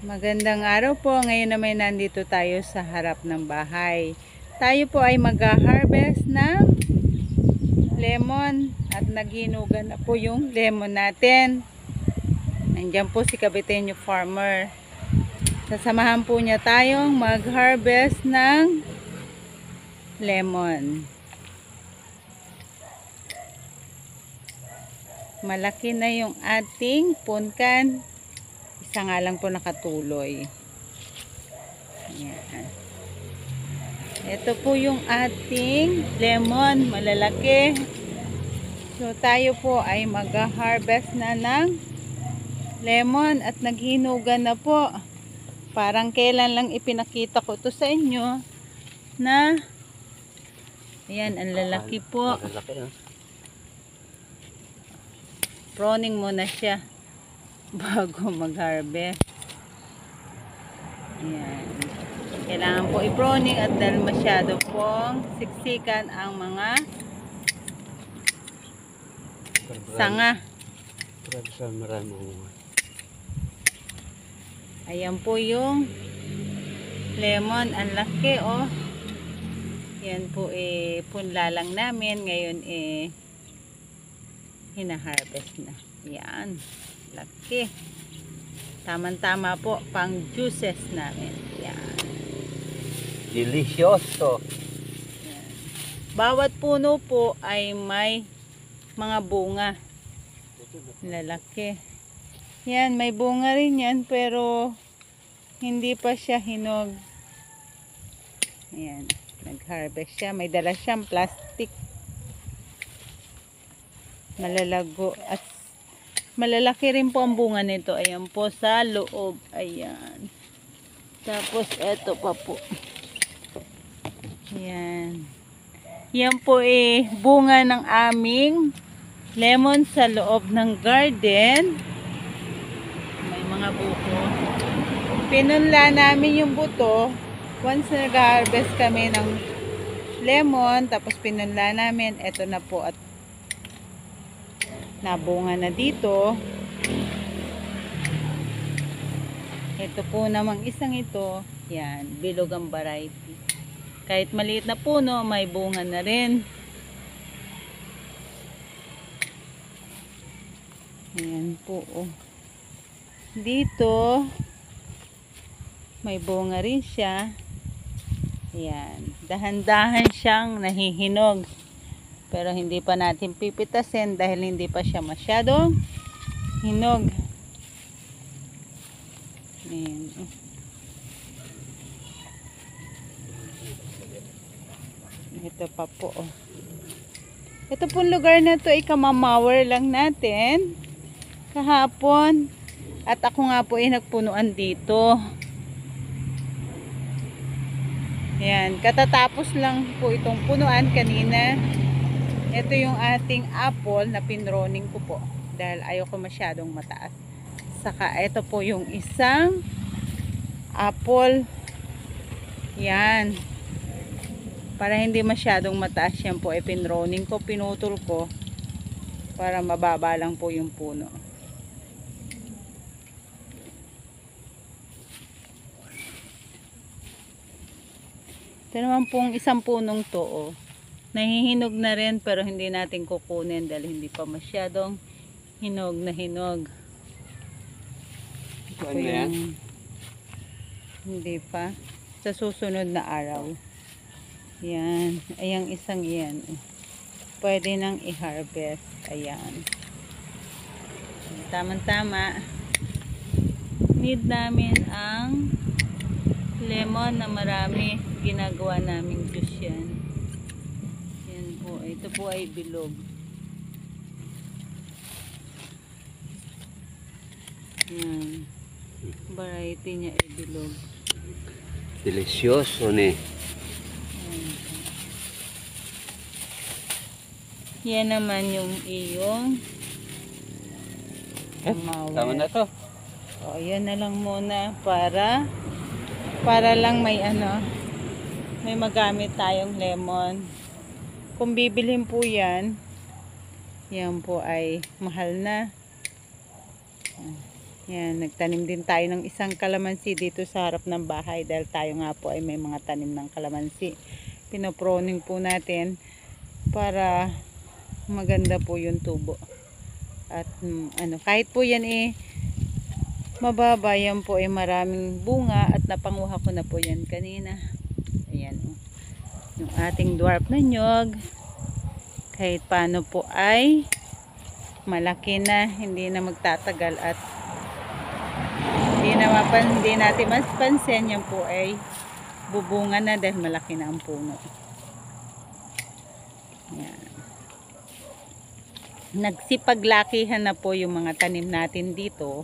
Magandang araw po. Ngayon naman nandito tayo sa harap ng bahay. Tayo po ay mag-harvest ng lemon at naghinugan na po yung lemon natin. Nandiyan po si Kabiteño Farmer. Sasamahan po niya tayong mag-harvest ng lemon. Malaki na yung ating punkan. Isa nga lang po nakatuloy. Ayan. Ito po yung ating lemon, malalaki. So tayo po ay mag-harvest na ng lemon at naghinugan na po. Parang kailan lang ipinakita ko to sa inyo na ayan, ang lalaki po. Pruning muna siya bago mag-harvest. Ayan. Kailangan po i-pruning at dahil masyado pong siksikan ang mga sanga. Ayan po yung lemon. Ang laki oh. Yan po punla lang namin. Ngayon hina-harvest na. Yan. Laki. Tama-tama po pang juices namin. Yan. Delicioso. Yan. Bawat puno po ay may mga bunga. Lalaki. Yan, may bunga rin yan pero hindi pa siya hinog. Ayan, nag-harvest siya. May dala siyang plastic. Malalago at malalaki rin po ang bunga nito. Ayan po sa loob. Ayan. Tapos eto pa po. Ayan. Yan po bunga ng aming lemon sa loob ng garden. May mga buto. Pinunla namin yung buto. Once nag-harvest kami ng lemon, tapos pinunla namin, eto na po at nabunga na dito. Ito po namang isang ito, yan, bilog ang variety. Kahit maliit na puno, may bunga na rin. Ayan po oh. Dito may bunga rin siya. Ayan, dahan-dahan siyang nahihinog. Pero hindi pa natin pipitasin dahil hindi pa siya masyadong hinog. Ayan. Ito pa po. Oh. Ito pong lugar na to ay kamamawer lang natin. Kahapon. At ako nga po ay nagpunuan dito. Ayan. Katatapos lang po itong punuan kanina. Ito yung ating apple na pinroning ko po dahil ayoko masyadong mataas. Saka ito po yung isang apple. Yan. Para hindi masyadong mataas yan po pinroning ko, pinutol ko para mababa lang po yung puno. Ito naman pong isang punong to oh. Nahihinog na rin pero hindi natin kukunin dahil hindi pa masyadong hinog na hinog. Ito Ano yan? Hindi pa. Sa susunod na araw. Yan. Ayang isang yan. Pwede nang i-harvest. Ayan. Tama-tama. Need namin ang lemon na marami. Ginagawa naming juice yan. Ito po ay bilog. Yan. Variety niya ay bilog. Delicioso ne. Yan naman yung iyong Tama na to. O, yan na lang muna para lang may may magamit tayong lemon. Kung bibilhin po yan po ay mahal na. Yan, nagtanim din tayo ng isang kalamansi dito sa harap ng bahay dahil tayo nga po ay may mga tanim ng kalamansi. Pinoproning po natin para maganda po yung tubo. At kahit po yan mababa, yan po ay maraming bunga at napanguha ko na po yan kanina. Ayan, yung ating dwarf na nyog. Kahit paano po ay malaki na, hindi na magtatagal at hindi natin mapansin, yan po ay bubunga na dahil malaki na ang puno. Yan. Nagsipaglakihan na po yung mga tanim natin dito.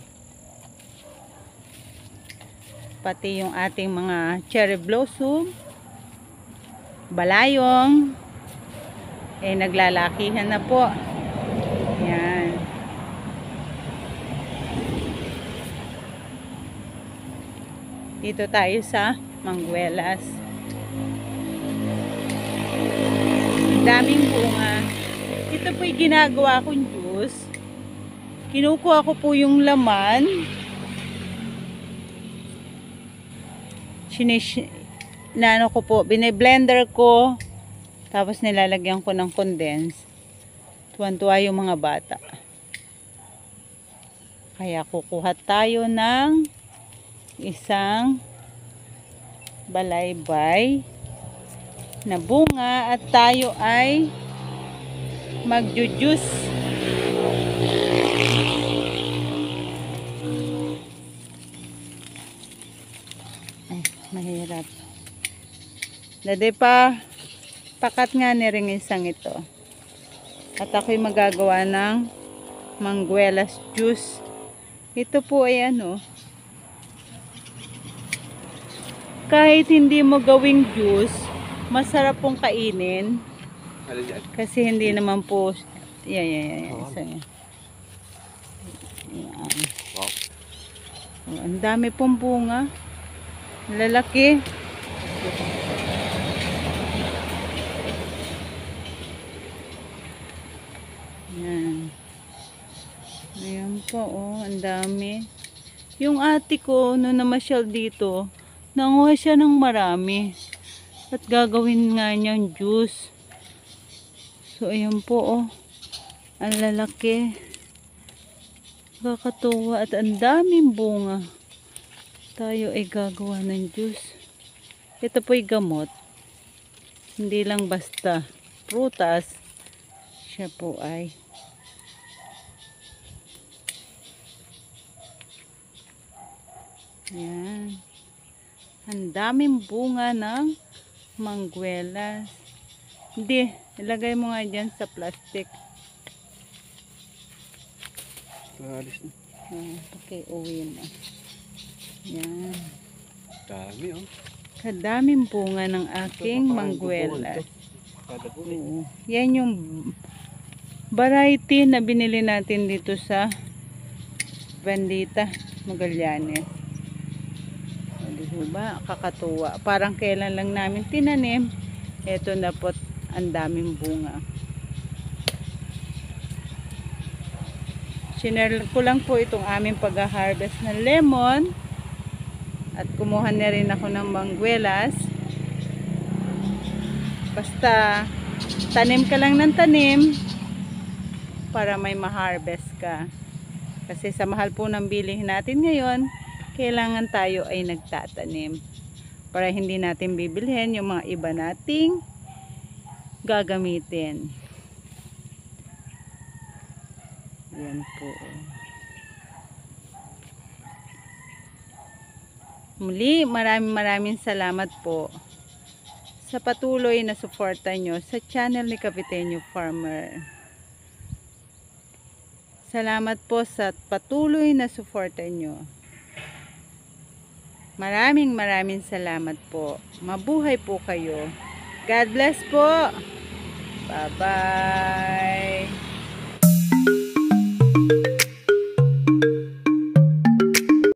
Pati yung ating mga cherry blossom, balayong, naglalakihan na po. Yan. Dito tayo sa Manguelas. Daming bunga. Ito po yung ginagawa kong juice. Kinukuha ko po yung laman. Nano ko po, bine-blender ko. Tapos nilalagyan ko ng condense. Tuwan-tuwa yung mga bata. Kaya kukuha tayo ng isang balaybay na bunga at tayo ay magjujuice. Ay, mahirap. Dade pa, pakat nga ni ring isang ito. At ako'y magagawa ng Manguelas juice. Ito po ay kahit hindi mo gawing juice, masarap pong kainin. Kasi hindi naman po yan. Wow. Ang dami pong bunga. Lalaki. Yan. Ayan po, ang dami. Yung ate ko, nung namasyal dito, nanguha siya ng marami. At gagawin nga niyang juice. So, ayan po, ang lalaki. Kakatuwa at ang daming bunga. Tayo ay gagawa ng juice. Ito po'y gamot. Hindi lang basta prutas. Siya po ay yan. Ang daming bunga ng Manguelas. Hindi, ilagay mo nga dyan sa plastic. Okay, uwi mo. Yan. Dami Kadaming bunga ng aking Manguelas. Yan yung variety na binili natin dito sa Bandita, Magallanes. Diba? Kakatuwa. Parang kailan lang namin tinanim. Ito na po, ang daming bunga. Sinare ko lang po itong aming pag-harvest ng lemon. At kumuha na rin ako ng Manguelas. Basta tanim ka lang ng tanim para may ma-harvest ka. Kasi sa mahal po ng bilihin natin ngayon, kailangan tayo ay nagtatanim para hindi natin bibilhin yung mga iba nating gagamitin. Yan po. Muli, maraming salamat po sa patuloy na suporta nyo sa channel ni Kapitenyo Farmer. Salamat po sa patuloy na suporta nyo. Maraming salamat po. Mabuhay po kayo. God bless po. Bye-bye.